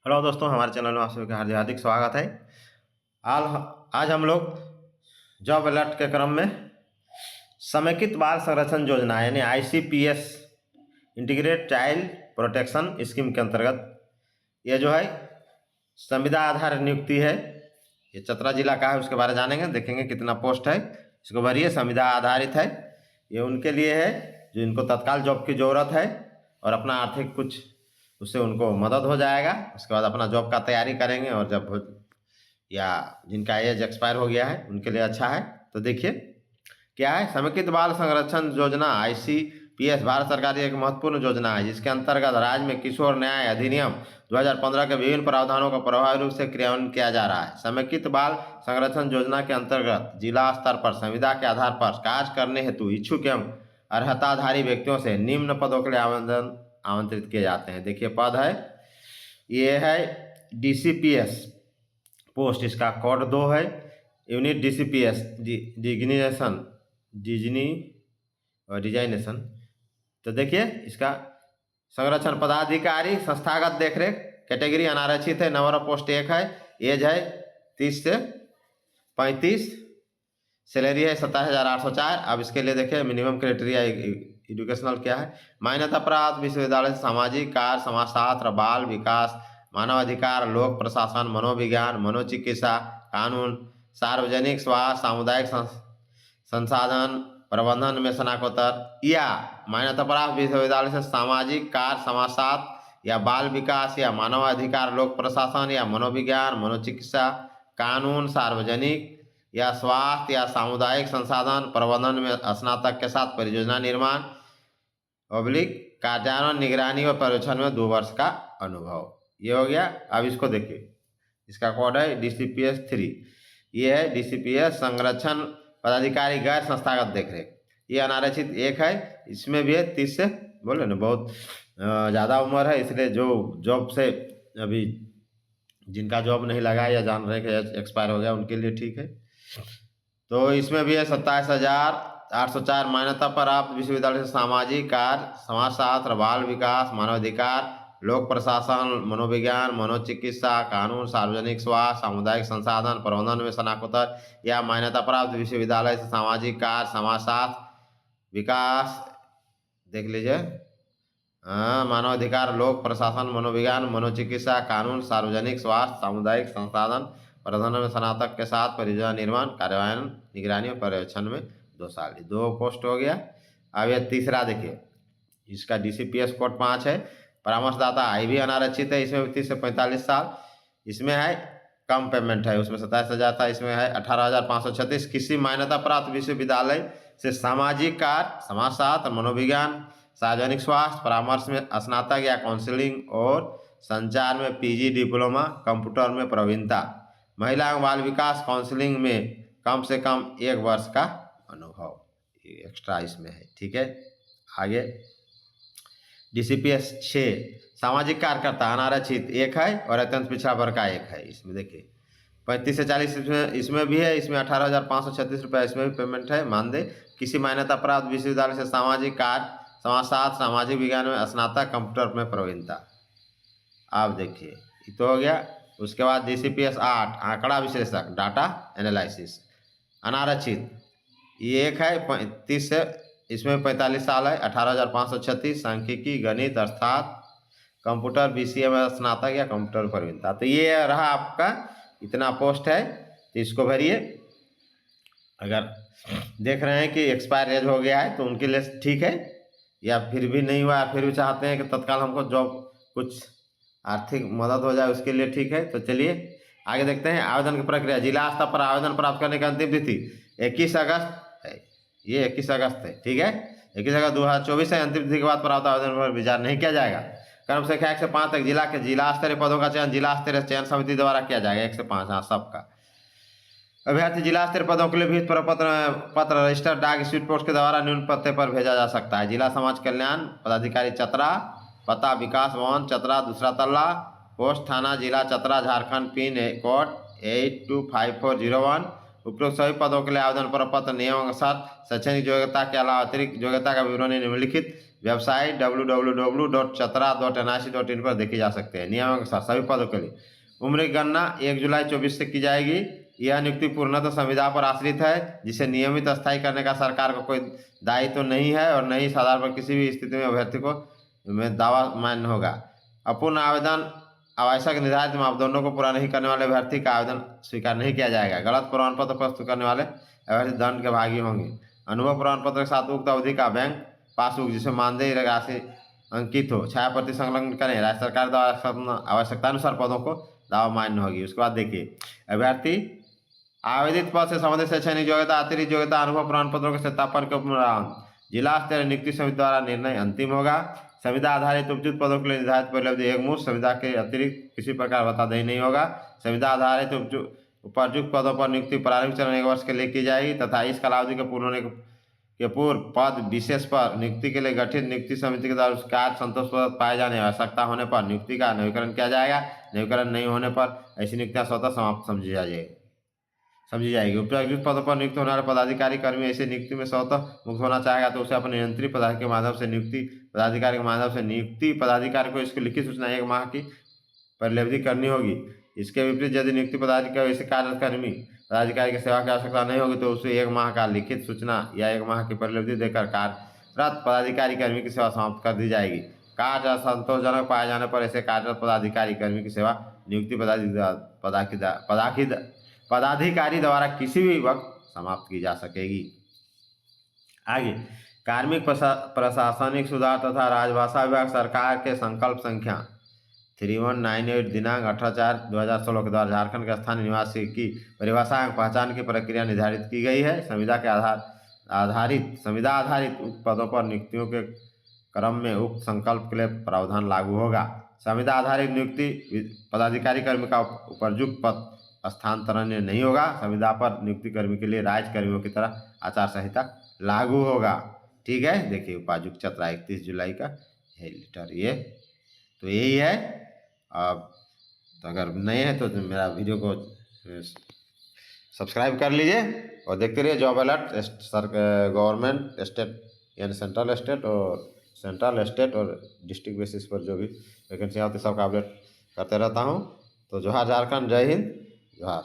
Hello दोस्तों, हमारे channel में आप सभी का हार्दिक हार्दिक स्वागत है। आज आज हम लोग जॉब अलर्ट के क्रम में समेकित बाल संरक्षण योजना यानी ICPS integrate child protection scheme के अंतर्गत ये जो है संविदा आधार नियुक्ति है। ये चतरा जिला का है, उसके बारे में जानेंगे, देखेंगे कितना पोस्ट है, इसको भरिए। संविदा आधारित है, ये उनके लिए है जो इनको तत्काल जॉब की ज़रूरत है और अपना आर्थिक कुछ उससे उनको मदद हो जाएगा। उसके बाद अपना जॉब का तैयारी करेंगे और जब या जिनका एज एक्सपायर हो गया है उनके लिए अच्छा है। तो देखिए क्या है, समेकित बाल संरक्षण योजना ICPS भारत सरकार की एक महत्वपूर्ण योजना है जिसके अंतर्गत राज्य में किशोर न्याय अधिनियम 2015 के विभिन्न प्रावधानों का प्रभावी रूप से क्रियान्वयन किया जा रहा है। समेकित बाल संरक्षण योजना के अंतर्गत जिला स्तर पर संविदा के आधार पर कार्य करने हेतु इच्छुक एवं अर्हताधारी व्यक्तियों से निम्न पदों के लिए आवेदन आमंत्रित किए जाते हैं। देखिए पद है, ये है DCPS पोस्ट, इसका कोड 2 है। यूनिट DCPS डिग्निनेशन डिजनी और डिजाइनेशन। तो देखिए इसका संरक्षण पदाधिकारी संस्थागत देखरेख, कैटेगरी अनारक्षित है, नंबर ऑफ पोस्ट 1 है, एज है 30 से 35, सैलरी है 27,804। अब इसके लिए देखिए मिनिमम क्राइटेरिया एजुकेशनल क्या है, मान्यता प्राप्त विश्वविद्यालय, सामाजिक कार्य, समाजशास्त्र, बाल विकास, मानवाधिकार, लोक प्रशासन, मनोविज्ञान, मनोचिकित्सा, कानून, सार्वजनिक स्वास्थ्य, सामुदायिक संसाधन प्रबंधन में स्नातकोत्तर, या मान्यता प्राप्त विश्वविद्यालय से सामाजिक कार्य, समाजशास्त्र या बाल विकास या मानवाधिकार, लोक प्रशासन या मनोविज्ञान, मनोचिकित्सा, कानून, सार्वजनिक या स्वास्थ्य या सामुदायिक संसाधन प्रबंधन में स्नातक के साथ परियोजना निर्माण कार्यान्वयन, निगरानी और पर्यवेक्षण में 2 वर्ष का अनुभव। ये हो गया। अब इसको देखिए, इसका कोड है DCPS 3। ये है DCPS संरक्षण पदाधिकारी गैर संस्थागत देखरेख, ये अनारक्षित 1 है। इसमें भी है 30 से, बोले ना बहुत ज़्यादा उम्र है, इसलिए जो जॉब से अभी जिनका जॉब नहीं लगा या जान रहे कि एक्सपायर हो गया उनके लिए ठीक है। तो इसमें भी है 27,804 मान्यता प्राप्त विश्वविद्यालय से सामाजिक कार्य, समाजशास्त्र, बाल विकास, मानवाधिकार, लोक प्रशासन, मनोविज्ञान, मनोचिकित्सा, कानून, सार्वजनिक स्वास्थ्य, सामुदायिक संसाधन प्रबंधन में स्नातकोत्तर या मान्यता प्राप्त विश्वविद्यालय से सामाजिक कार्य, समाजशास्त्र, विकास, देख लीजिए, मानवाधिकार, लोक प्रशासन, मनोविज्ञान, मनोचिकित्सा, कानून, सार्वजनिक स्वास्थ्य, सामुदायिक संसाधन प्रबंधन में स्नातक के साथ परियोजना निर्माण, कार्यान्वयन, निगरानी और पर्यवेक्षण में 2 साल, 2 पोस्ट हो गया। अब यह तीसरा देखिए, इसका DCPS कोड 5 है। परामर्शदाता IB अनारक्षित है, इसमें 30 से 45 साल, इसमें है कम पेमेंट है, उसमें 27,000 था, इसमें है 18,536। किसी मान्यता प्राप्त विश्वविद्यालय से सामाजिक कार्य, समाजशास्त्र, मनोविज्ञान, सार्वजनिक स्वास्थ्य, परामर्श में स्नातक या काउंसलिंग और संचार में PG डिप्लोमा, कंप्यूटर में प्रवीणता, महिला एवं बाल विकास काउंसलिंग में कम से कम 1 वर्ष का अनुभव, एक्स्ट्रा इसमें है। ठीक है, आगे DCPS 6 सामाजिक कार्यकर्ता अनारक्षित 1 है और अत्यंत पिछड़ा वर्ग का 1 है। इसमें देखिए 35 से 40 इसमें भी है, इसमें 18,536 रुपये इसमें भी पेमेंट है, मानदेय। किसी मान्यता प्राप्त विश्वविद्यालय से सामाजिक कार्य, समाजशास्त्र, सामाजिक विज्ञान में स्नातक, कंप्यूटर में प्रवीणता। आप देखिए ये तो हो गया। उसके बाद DCPS 8 आंकड़ा विश्लेषक, डाटा एनालिसिस, अनारक्षित ये 1 है, 30 से, इसमें 45 साल है, 18,536। सांख्यिकी, गणित, अर्थात कंप्यूटर BCA में स्नातक या कंप्यूटर प्रवीणता। तो ये रहा आपका, इतना पोस्ट है, तो इसको भरिए। अगर देख रहे हैं कि एक्सपायर एज हो गया है तो उनके लिए ठीक है, या फिर भी नहीं हुआ, फिर भी चाहते हैं कि तत्काल हमको जॉब कुछ आर्थिक मदद हो जाए, उसके लिए ठीक है। तो चलिए आगे देखते हैं आवेदन की प्रक्रिया। जिला स्तर पर आवेदन प्राप्त करने की अंतिम तिथि 21 अगस्त है, ये 21 अगस्त है। ठीक है, 21 अगस्त 2024 है। अंतिम तिथि के बाद प्राप्त आवेदन पर विचार नहीं किया जाएगा। क्रम संख्या 1 से 5 तक जिला स्तरीय पदों का चयन जिला स्तरीय चयन समिति द्वारा किया जाएगा। 1 से 5, हाँ सबका। अभ्यर्थी जिला स्तरीय पदों के लिए भी पत्र रजिस्टर्ड डाक स्पीड पोस्ट के द्वारा निम्न पते पर भेजा जा सकता है। जिला समाज कल्याण पदाधिकारी चतरा, पता विकास भवन चतरा, 2रा तल्ला, पोस्ट थाना जिला चतरा, झारखंड, पिन कोड 825401। उपरोक्त सभी पदों के लिए आवेदन पर पत्र, नियम, शर्त, शैक्षणिक योग्यता के अलावा अतिरिक्त योग्यता का विवरण निम्नलिखित वेबसाइट www.chatra.nic.in पर देखी जा सकते हैं। नियमों के साथ सभी पदों के लिए उम्र की गणना 1 जुलाई 24 से की जाएगी। यह नियुक्ति पूर्णतः संविदा पर आश्रित है, जिसे नियमित स्थायी करने का सरकार को कोई दायित्व तो नहीं है और नहीं साधारण पर किसी भी स्थिति में अभ्यर्थी को में दावा मान्य होगा। अपूर्ण आवेदन आवश्यक निर्धारित मापदंडों को पूरा नहीं करने वाले अभ्यर्थी का आवेदन स्वीकार नहीं किया जाएगा। गलत प्रमाण पत्र प्रस्तुत करने वाले अभ्यर्थी दंड के भागी होंगे। अनुभव प्रमाण पत्र के साथ उक्त अवधि का बैंक पासबुक जिसमें मानदेय राशि अंकित हो छाया प्रति संलग्न करें। राज्य सरकार द्वारा आवश्यकतानुसार पदों को दावा मान्य होगी। उसके बाद देखिए, अभ्यर्थी आवेदित पद से संबंधित शैक्षणिक योग्यता, अतिरिक्त योग्यता, अनुभव प्रमाण पत्रों के सत्यापन के उपरांत जिला स्तरीय नियुक्ति समिति द्वारा निर्णय अंतिम होगा। संविदा आधारित उपयुक्त पदों के लिए निर्धारित परिलब्धि एकमुश्त, संविदा के अतिरिक्त किसी प्रकार भत्तादेय नहीं होगा। संविदा आधारित उपर्युक्त पदों पर नियुक्ति प्रारंभिक चरण 1 वर्ष के लिए की जाएगी तथा इस कालावधि के पूर्ण होने के पूर्व पद विशेष पर नियुक्ति के लिए गठित नियुक्ति समिति के द्वारा उसका संतोषप्रद पाए जाने आवश्यकता होने पर नियुक्ति का नवीकरण किया जाएगा। नवीकरण नहीं होने पर ऐसी नियुक्तियां स्वतः समाप्त समझी जाएगी। उपयुक्त पदों पर नियुक्त होने वाले पदाधिकारी कर्मी ऐसी नियुक्ति में स्वतः मुक्त होना चाहेगा तो उसे अपने नियंत्रित पदाधिकारी के माध्यम से नियुक्ति पदाधिकारी को इसकी लिखित सूचना 1 माह की परिलब्धि करनी होगी। इसके विपरीत यदि नियुक्ति पदाधिकारी ऐसे कार्यकर्मी पदाधिकारी की सेवा की आवश्यकता नहीं होगी तो उसे 1 माह का लिखित सूचना या 1 माह की परिलब्धि देकर कार्यरत पदाधिकारी कर्मी की सेवा समाप्त कर दी जाएगी। कार्य असंतोषजनक पाए जाने पर ऐसे कार्यरत पदाधिकारी कर्मी की सेवा नियुक्ति पदाधिकारी द्वारा किसी भी वक्त समाप्त की जा सकेगी। आगे, कार्मिक प्रशासनिक सुधार तथा राजभाषा विभाग सरकार के संकल्प संख्या 3198 दिनांक 18/4/2016 के द्वारा झारखंड के स्थानीय निवासी की परिभाषा एवं पहचान की प्रक्रिया निर्धारित की गई है। संविदा आधारित उक्त पदों पर नियुक्तियों के क्रम में उक्त संकल्प के लिए प्रावधान लागू होगा। संविदा आधारित नियुक्ति पदाधिकारी कर्मी का उपयुक्त पद स्थानांतरण नहीं होगा। संविदा पर नियुक्ति कर्मी के लिए राज्य कर्मियों की तरह आचार संहिता लागू होगा। ठीक है, देखिए उपायुक्त चतरा 31 जुलाई का है लेटर ये तो यही है। अब तो अगर नए हैं तो मेरा वीडियो को सब्सक्राइब कर लीजिए और देखते रहिए जॉब अलर्ट गवर्नमेंट स्टेट यानी सेंट्रल स्टेट और डिस्ट्रिक्ट बेसिस पर जो भी वैकेंसी आती है सबका अपडेट करते रहता हूँ। तो जोहार झारखंड, जय हिंद, जोहार।